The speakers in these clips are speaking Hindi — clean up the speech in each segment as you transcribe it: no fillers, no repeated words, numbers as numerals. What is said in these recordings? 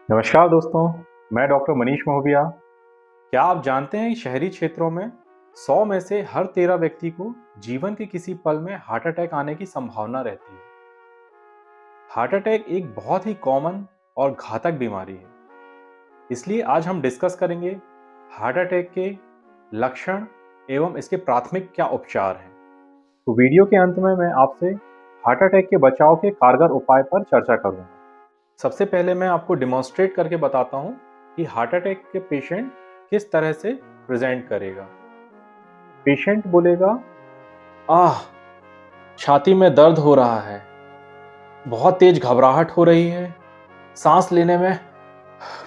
नमस्कार दोस्तों, मैं डॉक्टर मनीष महोबिया। क्या आप जानते हैं कि शहरी क्षेत्रों में 100 में से हर 13 व्यक्ति को जीवन के किसी पल में हार्ट अटैक आने की संभावना रहती है। हार्ट अटैक एक बहुत ही कॉमन और घातक बीमारी है। इसलिए आज हम डिस्कस करेंगे हार्ट अटैक के लक्षण एवं इसके प्राथमिक क्या उपचार हैं। तो वीडियो के अंत में मैं आपसे हार्ट अटैक के बचाव के कारगर उपाय पर चर्चा करूंगा। सबसे पहले मैं आपको डिमॉन्स्ट्रेट करके बताता हूं कि हार्ट अटैक के पेशेंट किस तरह से प्रेजेंट करेगा। पेशेंट बोलेगा, आह, छाती में दर्द हो रहा है, बहुत तेज घबराहट हो रही है, सांस लेने में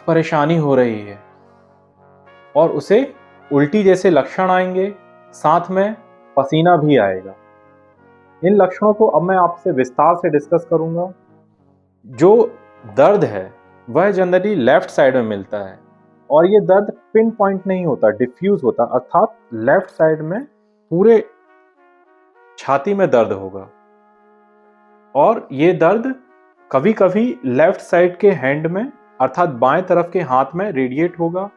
परेशानी हो रही है, और उसे उल्टी जैसे लक्षण आएंगे, साथ में पसीना भी आएगा। इन लक्षणों को अब मैं आपसे विस्तार से डिस्कस करूंगा। जो दर्द है वह जनरली लेफ्ट साइड में मिलता है और ये दर्द पिन पॉइंट नहीं होता, डिफ्यूज होता, अर्थात लेफ्ट साइड में पूरे छाती में दर्द होगा। और ये दर्द कभी कभी लेफ्ट साइड के हैंड में अर्थात बाएं तरफ के हाथ में रेडिएट होगा,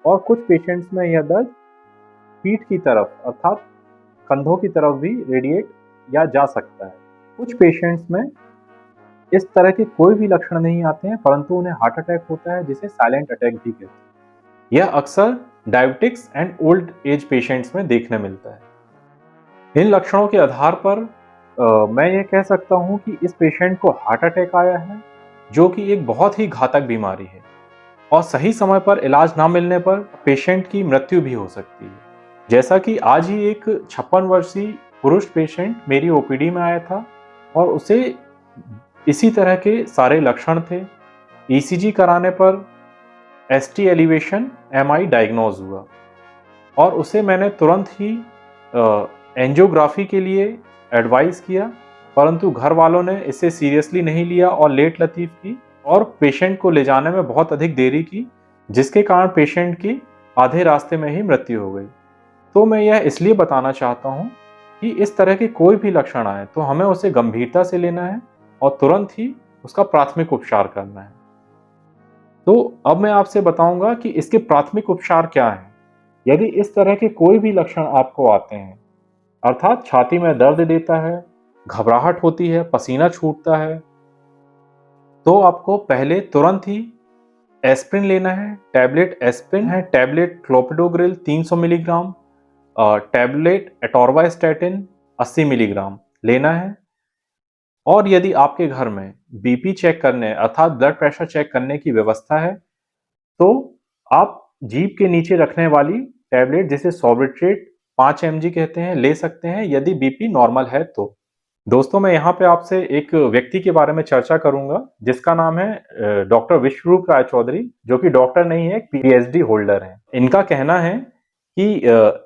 और कुछ पेशेंट्स में यह दर्द पीठ की तरफ अर्थात कंधों की तरफ भी रेडिएट या जा सकता है। कुछ पेशेंट्स में इस तरह के कोई भी लक्षण नहीं आते हैं, परंतु उन्हें हार्ट अटैक होता है, जिसे साइलेंट अटैक भी कहते हैं। यह अक्सर diabetics and old age patients में देखने मिलता है। इन लक्षणों के आधार पर मैं ये कह सकता हूँ कि इस पेशेंट को हार्ट अटैक आया है, जो कि एक बहुत ही घातक बीमारी है, और सही समय पर इलाज ना मिलने पर पेशेंट की मृत्यु भी हो सकती है। जैसा कि आज ही एक 56 वर्षीय पुरुष पेशेंट मेरी ओपीडी में आया था और उसे इसी तरह के सारे लक्षण थे। ईसीजी कराने पर एसटी एलिवेशन एमआई डायग्नोज हुआ और उसे मैंने तुरंत ही एंजियोग्राफी के लिए एडवाइस किया, परंतु घर वालों ने इसे सीरियसली नहीं लिया और लेट लतीफ़ की और पेशेंट को ले जाने में बहुत अधिक देरी की, जिसके कारण पेशेंट की आधे रास्ते में ही मृत्यु हो गई। तो मैं यह इसलिए बताना चाहता हूँ कि इस तरह के कोई भी लक्षण आए तो हमें उसे गंभीरता से लेना है और तुरंत ही उसका प्राथमिक उपचार करना है। तो अब मैं आपसे बताऊंगा कि इसके प्राथमिक उपचार क्या हैं। यदि इस तरह के कोई भी लक्षण आपको आते हैं, अर्थात छाती में दर्द देता है, घबराहट होती है, पसीना छूटता है, तो आपको पहले तुरंत ही एस्प्रिन लेना है। टैबलेट एस्प्रिन है, tablet clopidogrel 300 milligram, tablet atorvastatin 80 milligram लेना है। और यदि आपके घर में बीपी चेक करने अर्थात ब्लड प्रेशर चेक करने की व्यवस्था है, तो आप जीभ के नीचे रखने वाली टैबलेट जिसे सॉर्बिट्रेट 5 mg कहते हैं, ले सकते हैं यदि बीपी नॉर्मल है तो। दोस्तों, मैं यहाँ पे आपसे एक व्यक्ति के बारे में चर्चा करूंगा जिसका नाम है डॉक्टर विश्वरूप राय चौधरी, जो कि डॉक्टर नहीं है, पीएचडी होल्डर हैं। इनका कहना है कि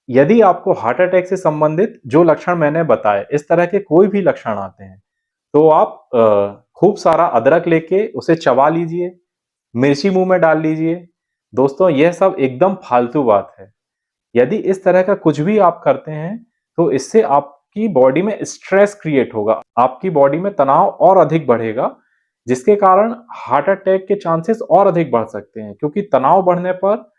यदि आपको हार्ट अटैक से संबंधित जो लक्षण मैंने बताए, इस तरह के कोई भी लक्षण आते हैं, तो आप खूब सारा अदरक लेके उसे चबा लीजिए, मिर्ची मुंह में डाल लीजिए। दोस्तों, यह सब एकदम फालतू बात है। यदि इस तरह का कुछ भी आप करते हैं तो इससे आपकी बॉडी में स्ट्रेस क्रिएट होगा, आपकी बॉडी में तनाव और अधिक बढ़ेगा, जिसके कारण हार्ट अटैक के चांसेस और अधिक बढ़ सकते हैं, क्योंकि तनाव बढ़ने पर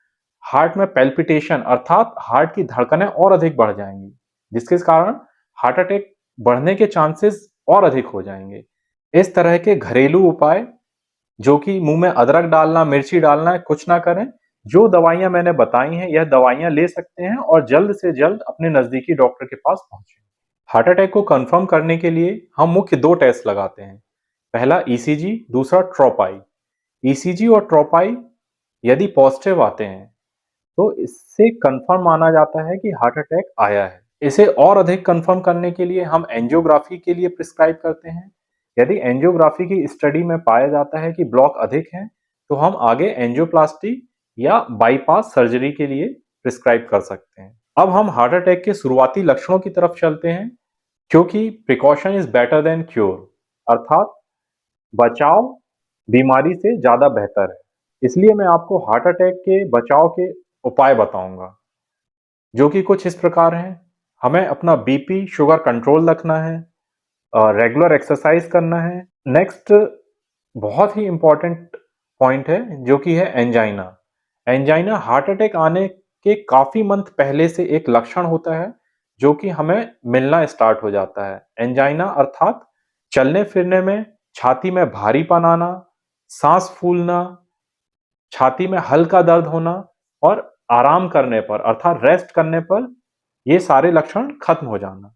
हार्ट में पैल्पिटेशन अर्थात हार्ट की धड़कनें और अधिक बढ़ जाएंगी, जिसके कारण हार्ट अटैक बढ़ने के चांसेस और अधिक हो जाएंगे। इस तरह के घरेलू उपाय, जो कि मुंह में अदरक डालना, मिर्ची डालना है, कुछ ना करें। जो दवाइयां मैंने बताई हैं, यह दवाइयां ले सकते हैं और जल्द से जल्द अपने नजदीकी डॉक्टर के पास पहुंचे। हार्ट अटैक को कंफर्म करने के लिए हम मुख्य 2 टेस्ट लगाते हैं। पहला ईसीजी, दूसरा ट्रोपाई। ईसीजी और ट्रोपाई यदि पॉजिटिव आते हैं तो इससे कंफर्म माना जाता है कि हार्ट अटैक आया है। इसे और अधिक कंफर्म करने के लिए हम एंजियोग्राफी के लिए प्रिस्क्राइब करते हैं। यदि एंजियोग्राफी की स्टडी में पाया जाता है कि ब्लॉक अधिक हैं, तो हम आगे एंजियोप्लास्टी या बाईपास सर्जरी के लिए प्रिस्क्राइब कर सकते हैं। अब हम हार्ट अटैक के शुरुआती लक्षणों की तरफ चलते हैं, क्योंकि precaution is better than cure, अर्थात बचाव बीमारी से ज्यादा बेहतर है। इसलिए मैं आपको हार्ट अटैक के बचाव के उपाय बताऊंगा, जो कि कुछ इस प्रकार हैं। हमें अपना बीपी शुगर कंट्रोल रखना है, रेगुलर एक्सरसाइज करना है। नेक्स्ट बहुत ही इंपॉर्टेंट पॉइंट है जो कि है एंजाइना। एंजाइना हार्ट अटैक आने के काफी मंथ पहले से एक लक्षण होता है जो कि हमें मिलना स्टार्ट हो जाता है। एंजाइना अर्थात चलने फिरने में छाती में भारीपन आना, सांस फूलना, छाती में हल्का दर्द होना और आराम करने पर अर्थात रेस्ट करने पर ये सारे लक्षण खत्म हो जाना,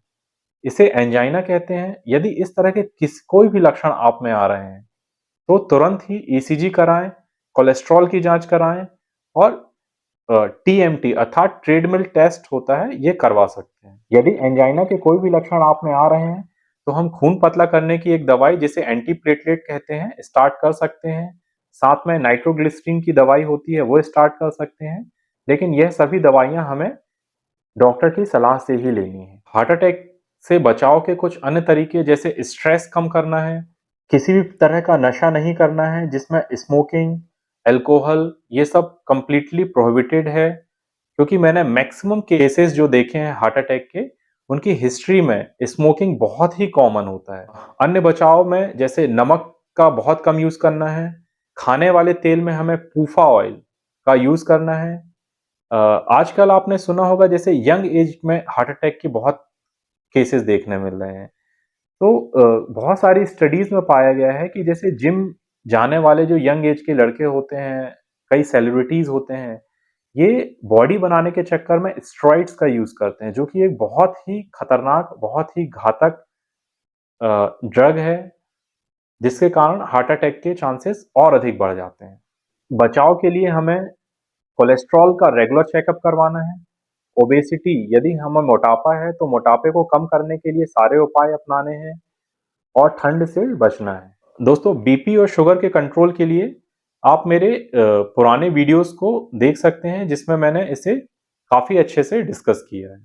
इसे एंजाइना कहते हैं। यदि इस तरह के कोई भी लक्षण आप में आ रहे हैं तो तुरंत ही ईसीजी कराएं, कोलेस्ट्रॉल की जांच कराएं और टीएमटी अर्थात ट्रेडमिल टेस्ट होता है ये करवा सकते हैं। यदि एंजाइना के कोई भी लक्षण आप में आ रहे हैं तो हम खून पतला करने की एक दवाई जिसे एंटीप्लेटलेट कहते हैं स्टार्ट कर सकते हैं। साथ में नाइट्रोग्लिसरीन की दवाई होती है वो स्टार्ट कर सकते हैं, लेकिन यह सभी दवाइयां हमें डॉक्टर की सलाह से ही लेनी है। हार्ट अटैक से बचाव के कुछ अन्य तरीके जैसे स्ट्रेस कम करना है, किसी भी तरह का नशा नहीं करना है जिसमें स्मोकिंग, अल्कोहल ये सब कंप्लीटली प्रोहिबिटेड है, क्योंकि मैंने मैक्सिमम केसेस जो देखे हैं हार्ट अटैक के उनकी हिस्ट्री में स्मोकिंग बहुत ही कॉमन होता है। अन्य बचाव में जैसे नमक का बहुत कम यूज करना है, खाने वाले तेल में हमें पूफा ऑयल का यूज करना है। आजकल आपने सुना होगा जैसे यंग एज में हार्ट अटैक की बहुत केसेस देखने मिल रहे हैं। तो बहुत सारी स्टडीज में पाया गया है कि जैसे जिम जाने वाले जो यंग एज के लड़के होते हैं, कई सेलिब्रिटीज होते हैं, ये बॉडी बनाने के चक्कर में स्टेरॉइड्स का यूज करते हैं जो कि एक बहुत ही खतरनाक, बहुत ही घातक ड्रग है जिसके कारण हार्ट अटैक के चांसेस और अधिक बढ़ जाते हैं। बचाव के लिए हमें कोलेस्ट्रॉल का रेगुलर चेकअप करवाना है। ओबेसिटी यदि हमें मोटापा है तो मोटापे को कम करने के लिए सारे उपाय अपनाने हैं और ठंड से बचना है। दोस्तों बीपी और शुगर के कंट्रोल के लिए आप मेरे पुराने वीडियोस को देख सकते हैं जिसमें मैंने इसे काफी अच्छे से डिस्कस किया है।